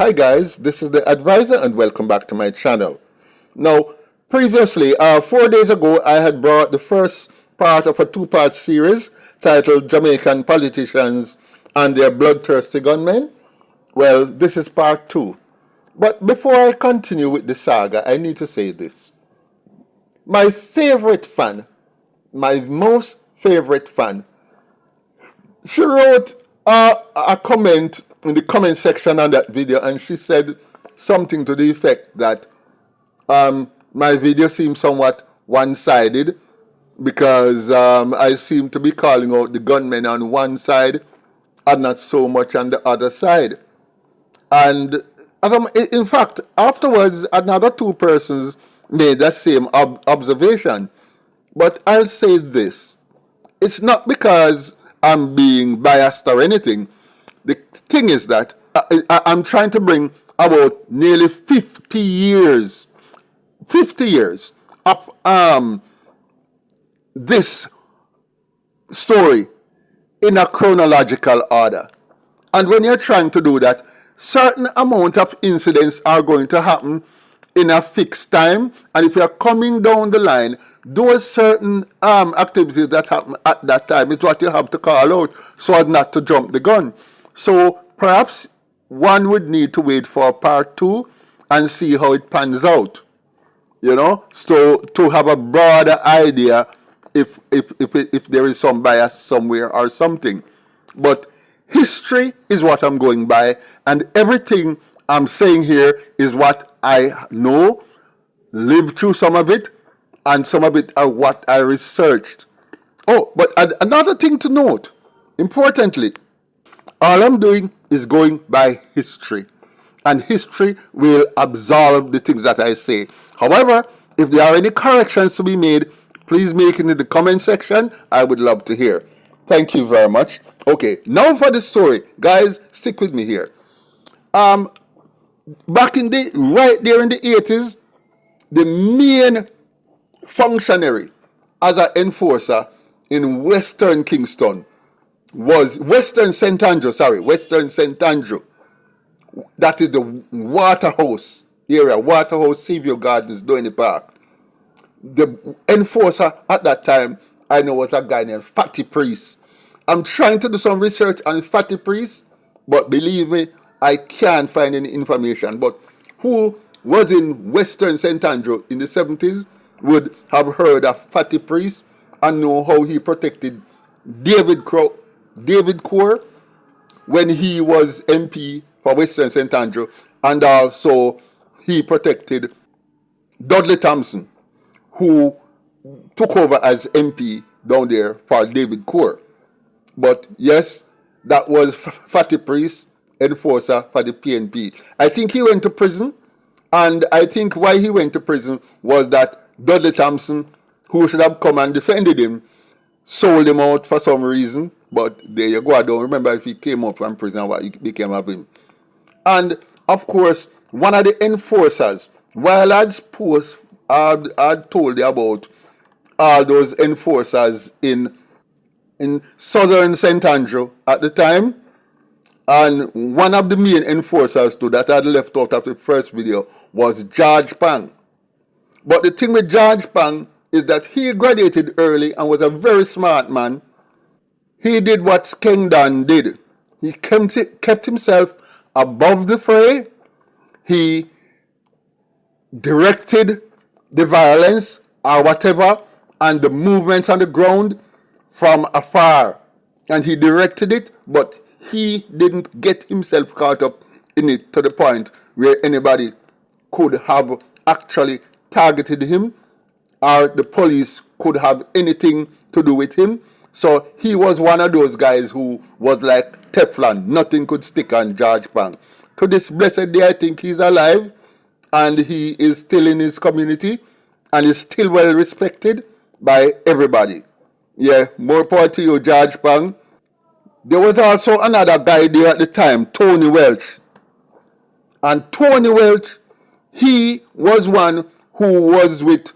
Hi guys, this is the advisor and welcome back to my channel. Now, previously, 4 days ago, I had brought the first part of a two-part series titled Jamaican Politicians and Their Bloodthirsty Gunmen. Well, this is part 2. But before I continue with the saga, I need to say this. My favorite fan, my most favorite fan, she wrote a comment in the comment section on that video, and she said something to the effect that my video seems somewhat one-sided because I seem to be calling out the gunmen on one side and not so much on the other side. And in fact, afterwards, another two persons made that same observation. But I'll say this. It's not because I'm being biased or anything. The thing is that I'm trying to bring about nearly 50 years of this story in a chronological order. And when you're trying to do that, certain amount of incidents are going to happen in a fixed time. And if you're coming down the line, those certain activities that happen at that time is what you have to call out so as not to jump the gun. So perhaps one would need to wait for part 2 and see how it pans out. You know, so to have a broader idea if there is some bias somewhere or something. But history is what I'm going by, and everything I'm saying here is what I know, lived through some of it, and some of it are what I researched. Oh, but another thing to note, importantly, all I'm doing is going by history. And history will absolve the things that I say. However, if there are any corrections to be made, please make it in the comment section. I would love to hear. Thank you very much. Okay, now for the story. Guys, stick with me here. Back in right there in the 80s, the main functionary as an enforcer in Western Kingston was Western St. Andrew. That is the Waterhouse area, Waterhouse Seaview Gardens, Downey Park. The enforcer at that time, I know, was a guy named Fatty Priest. I'm trying to do some research on Fatty Priest, but believe me, I can't find any information. But who was in Western St. Andrew in the 70s would have heard of Fatty Priest and know how he protected David Coore when he was MP for Western St. Andrew, and also he protected Dudley Thompson, who took over as MP down there for David Coore. But yes, that was Fatty Priest, enforcer for the PNP. I think he went to prison, and I think why he went to prison was that Dudley Thompson, who should have come and defended him, sold him out for some reason. But there you go. I don't remember if he came out from prison or what became of him. And of course, one of the enforcers, while I'd told you about all those enforcers in Southern St. Andrew at the time, and one of the main enforcers too that I'd left out of the first video was George Pang. But the thing with George Pang is that he graduated early and was a very smart man. He did what Skengdan did. He kept himself above the fray. He directed the violence or whatever and the movements on the ground from afar. And he directed it, but he didn't get himself caught up in it to the point where anybody could have actually targeted him or the police could have anything to do with him. So he was one of those guys who was like Teflon. Nothing could stick on George Pang. To this blessed day, I think he's alive and he is still in his community and is still well respected by everybody. Yeah, more power to you, George Pang. There was also another guy there at the time, Tony Welch. And Tony Welch, he was one who was with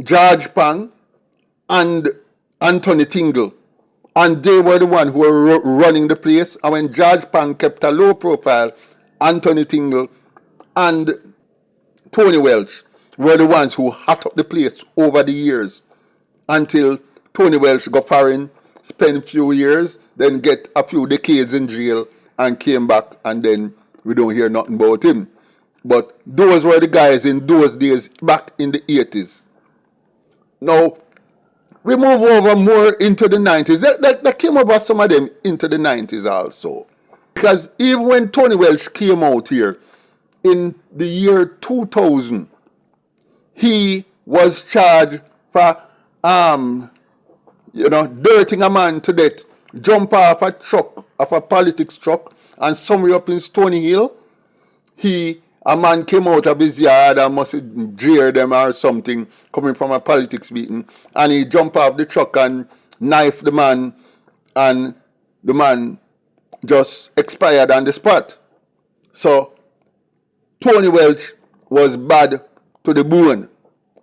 George Pang and Anthony Tingle. And they were the one who were running the place. And when George Pang kept a low profile, Anthony Tingle, and Tony Welch were the ones who hot up the place over the years until Tony Welch got foreign, spent a few years, then get a few decades in jail and came back, and then we don't hear nothing about him. But those were the guys in those days back in the 80s. Now, we move over more into the 90s. That came over some of them into the 90s also. Because even when Tony Welch came out here in the year 2000, he was charged for, dirting a man to death, jump off a truck, off a politics truck, and somewhere up in Stony Hill, a man came out of his yard and must have jeered them or something, coming from a politics meeting, and he jumped off the truck and knifed the man, and the man just expired on the spot. So Tony Welch was bad to the bone.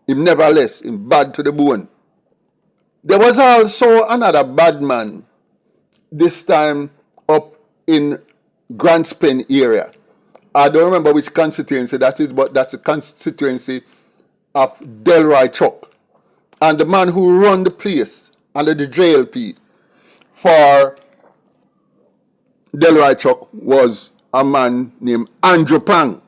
Him nevertheless, him bad to the bone. There was also another bad man, this time up in Grants Pen area. I don't remember which constituency that is, but that's the constituency of Delroy Chuck. And the man who run the place under the JLP for Delroy Chuck was a man named Andrew Pang.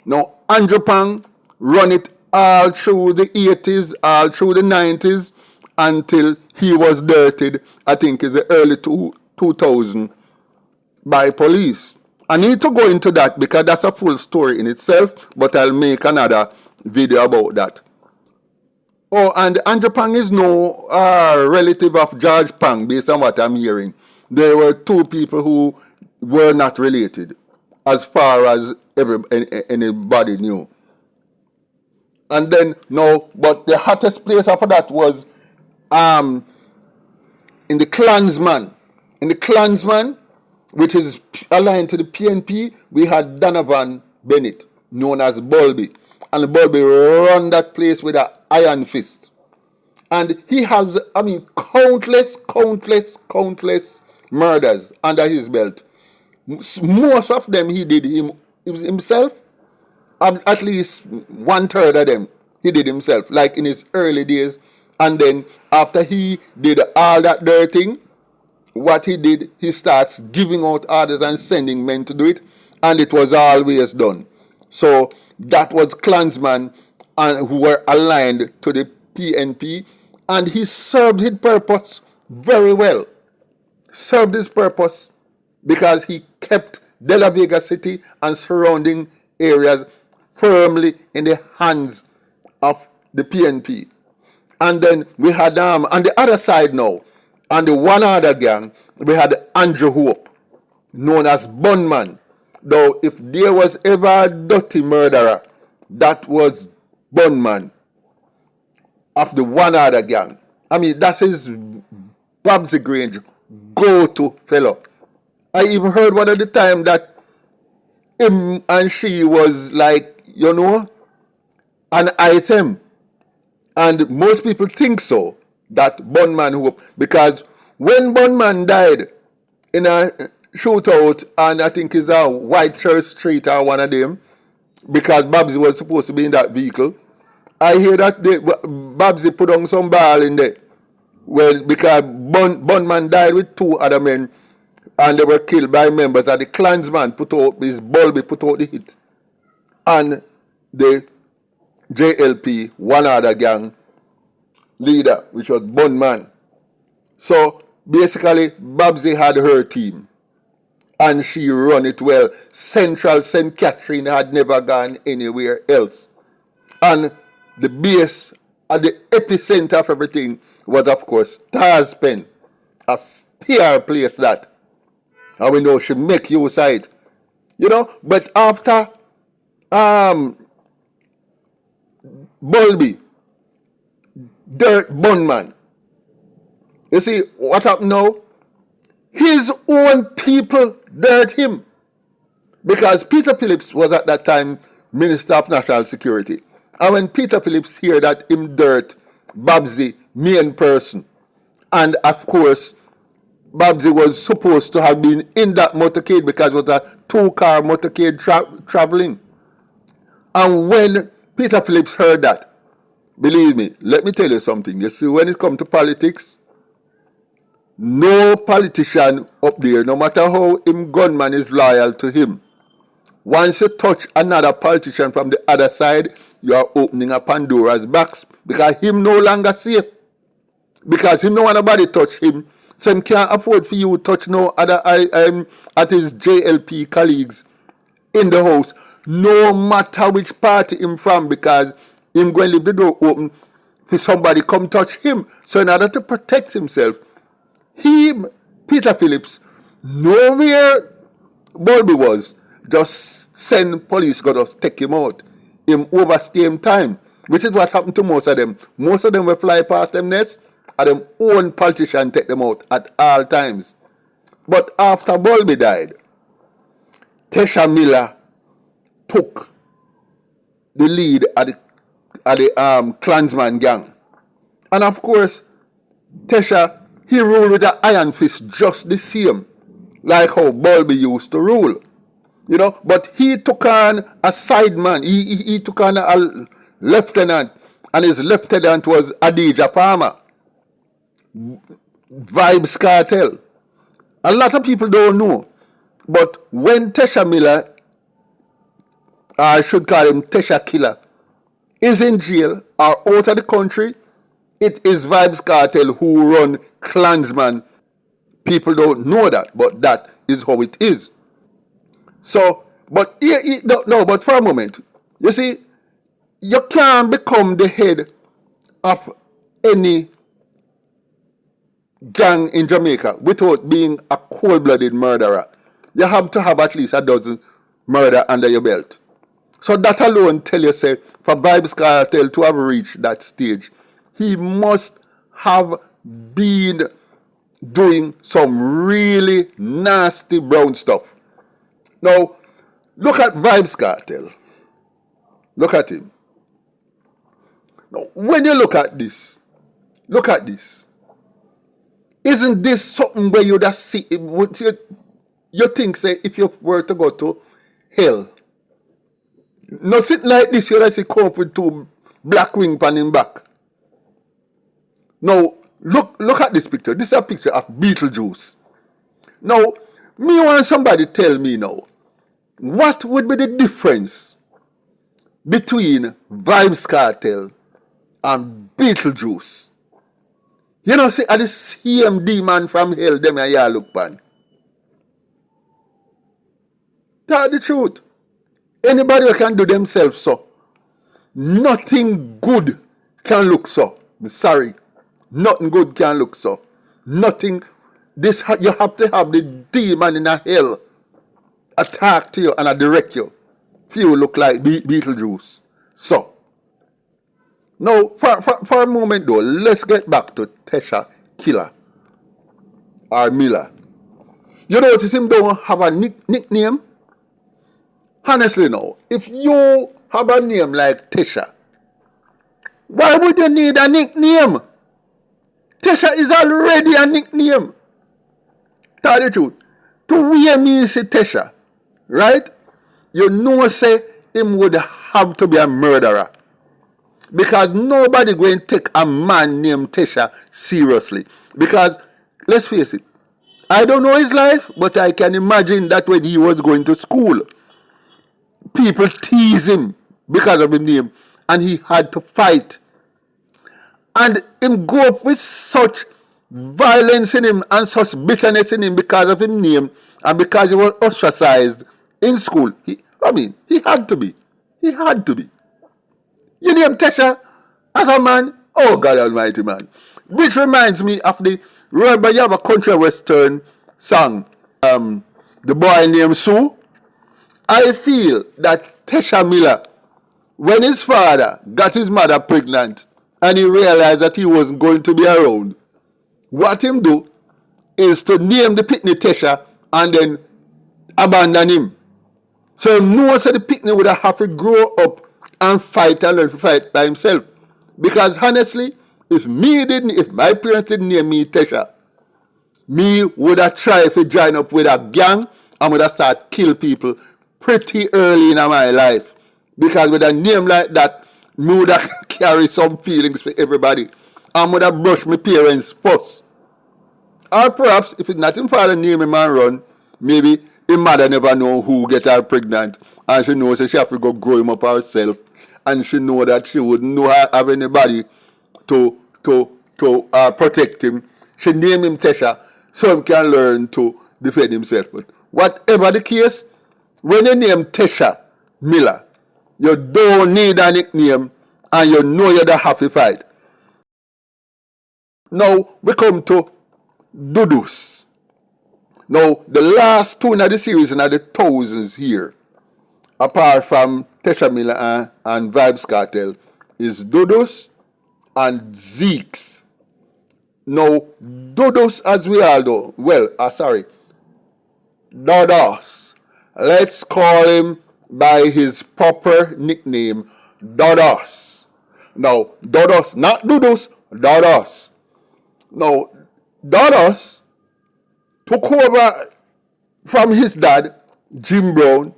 Now, Andrew Pang run it all through the 80s, all through the 90s, until he was dirted, I think in the early 2000 by police. I need to go into that because that's a full story in itself, but I'll make another video about that. Oh, and Andrew Pang is no relative of George Pang, based on what I'm hearing. There were two people who were not related, as far as anybody knew. And then, no, but the hottest place after that was in the Klansman. In the Klansman, which is aligned to the PNP, we had Donovan Bennett, known as Bulby. And Bulby run that place with an iron fist. And he has, countless murders under his belt. Most of them he did himself. At least 1/3 of them he did himself, like in his early days. And then after he did all that dirty, what he did, he starts giving out orders and sending men to do it, and it was always done. So that was Klansmen and who were aligned to the PNP, and he served his purpose very well. Served his purpose because he kept De La Vega City and surrounding areas firmly in the hands of the PNP. And then we had on the other side now, and the one other gang, we had Andrew Hope, known as Bunman. Though if there was ever a dirty murderer, that was Bunman of the one other gang. That's his Babsy Grange go-to fellow. I even heard one of the time that him and she was like, an item. And most people think so, that Bunman Hope, because when Bunman died in a shootout, and I think it's a Whitechurch Street or one of them, because Babsy was supposed to be in that vehicle, I hear that Babsy put on some ball in there. Well, because Bunman died with two other men, and they were killed by members of the Klansman. Bulby put out the hit. And the JLP, one other gang leader, which was Bunman. So basically, Babsy had her team, and she run it well. Central St. Catherine had never gone anywhere else. And the base, at the epicenter of everything, was of course Stars Pen, a PR place that. And we know she make use of it. But after Bulby, Dirt Bunman, you see what happened now? His own people dirt him. Because Peter Phillips was at that time Minister of National Security. And when Peter Phillips hear that him dirt Babsy, main person, and of course Babsy was supposed to have been in that motorcade because it was a two-car motorcade traveling. And when Peter Phillips heard that, believe me, let me tell you something. You see, when it comes to politics, no politician up there, no matter how him gunman is loyal to him, once you touch another politician from the other side, you are opening a Pandora's box because him no longer safe. Because him no want nobody touch him. So him can't afford for you to touch no other at his JLP colleagues in the house, no matter which party him from, because him going to leave the door open for somebody come touch him. So in order to protect himself, Peter Phillips, nowhere Bulby was, just send police got us take him out. Him overstay him time, which is what happened to most of them. Most of them will fly past them nest, and them own politician take them out at all times. But after Bulby died, Tesha Miller took the lead at the Klansman gang. And of course, Tesha, he ruled with an iron fist just the same, like how Bulby used to rule. You know, but he took on a sideman. He took on a lieutenant, and his lieutenant was Adidja Palmer. Vibes Cartel. A lot of people don't know. But when Tesha Miller, I should call him Tesha Killer, is in jail or out of the country, it is Vibes Cartel who run Klansman. People don't know that, but that is how it is. So, but but for a moment, you see, you can't become the head of any gang in Jamaica without being a cold-blooded murderer. You have to have at least a dozen murder under your belt. So that alone tell you, say, for Vibes Cartel to have reached that stage, he must have been doing some really nasty brown stuff. Now, look at Vibes Cartel. Look at him. Now, when you look at this, isn't this something where you just see, you think, say, if you were to go to hell, nothing like this, you just see come up with two black wing pan him back. Now, look at this picture. This is a picture of Beetlejuice. Now, me want somebody tell me now, what would be the difference between Vibes Cartel and Beetlejuice? You know, see, are the same demon from hell, them and y'all look pan. Tell the truth. Anybody who can do themselves so. Nothing good can look so. I'm sorry. Nothing good can look so. Nothing. This you have to have the demon in a hell attack to you and direct you. You look like Beetlejuice. So, now for a moment though, let's get back to Tesha Killer or Miller. You notice him don't have a nickname? Honestly now, if you have a name like Tesha, why would you need a nickname? Tesha is already a nickname. Tell the truth. To hear me say Tesha, right? You know say him would have to be a murderer. Because nobody going to take a man named Tesha seriously. Because, let's face it, I don't know his life, but I can imagine that when he was going to school, people tease him because of his name, and he had to fight. And him go up with such violence in him and such bitterness in him because of his name and because he was ostracized in school. He had to be. He had to be. You name Tesha as a man? Oh, God Almighty, man. Which reminds me of the, remember you have a country western song, The Boy Named Sue? I feel that Tesha Miller, when his father got his mother pregnant and he realized that he wasn't going to be around, what him do is to name the picnic Tesha and then abandon him. So most of the picnic would have to grow up and fight and learn to fight by himself. Because honestly, if my parents didn't name me Tesha, me would have tried to join up with a gang and would have start kill people pretty early in my life. Because with a name like that, me would have carry some feelings for everybody. And would have brushed my parents' first. Or perhaps, if it's not in father name him and run, maybe his mother never know who get her pregnant. And she knows she have to go grow him up herself. And she know that she wouldn't know have anybody to protect him. She name him Tesha so he can learn to defend himself. But whatever the case, when you name Tesha Miller, you don't need a nickname and you know you're the happy fight. Now we come to Dodos. Now the last two in the series in the thousands here, apart from Tesha Miller and Vibes Cartel, is Dodos and Zeeks. Now, Dodos, as we all know, Dodos. Let's call him by his proper nickname, Dodos. Now, Dodos, not Dodos, Dodos. Now, Dodos took over from his dad, Jim Brown,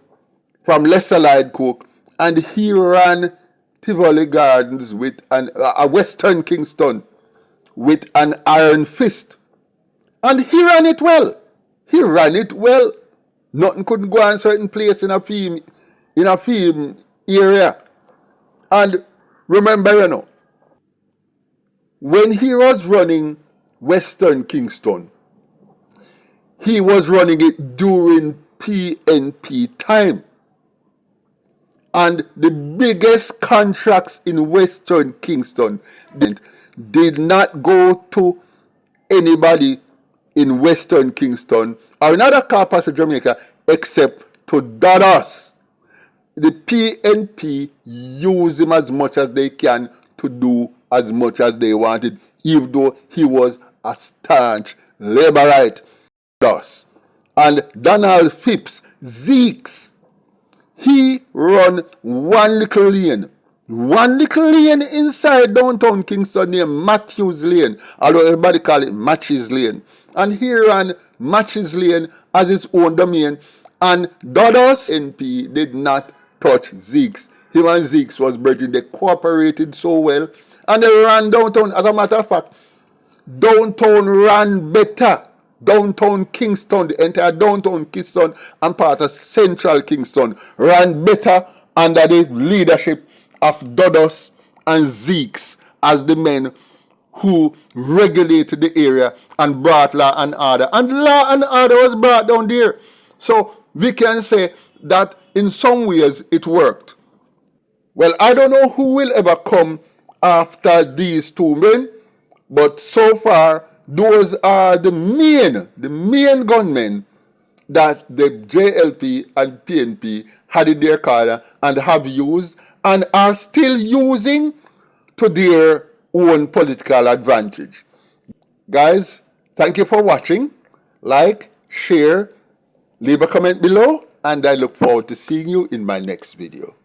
from Lester Lyde Cook, and he ran Tivoli Gardens with a Western Kingston with an iron fist. And he ran it well. He ran it well. Nothing couldn't go on certain place in a film area. And remember, when he was running Western Kingston, he was running it during PNP time. And the biggest contracts in Western Kingston did not go to anybody in Western Kingston or in other car parts of Jamaica except to Dodos. The PNP used him as much as they can to do as much as they wanted, even though he was a staunch Labourite. And Donald Phipps, Zeeks, he run one little lane inside downtown Kingston named Matthews Lane, although everybody call it Matches Lane. And he ran Matches Lane as its own domain, and Dodos NP did not touch Zeeks. Him and Zeeks was bridging. They cooperated so well, and they ran downtown. As a matter of fact, downtown ran better. Downtown Kingston, the entire downtown Kingston and part of central Kingston ran better under the leadership of Dodos and Zeeks as the men who regulated the area and brought law and order. And law and order was brought down there. So we can say that in some ways it worked. Well, I don't know who will ever come after these two men, but so far those are the main gunmen that the JLP and PNP had in their corner and have used and are still using to their own political advantage. Guys, thank you for watching. Like, share, leave a comment below, and I look forward to seeing you in my next video.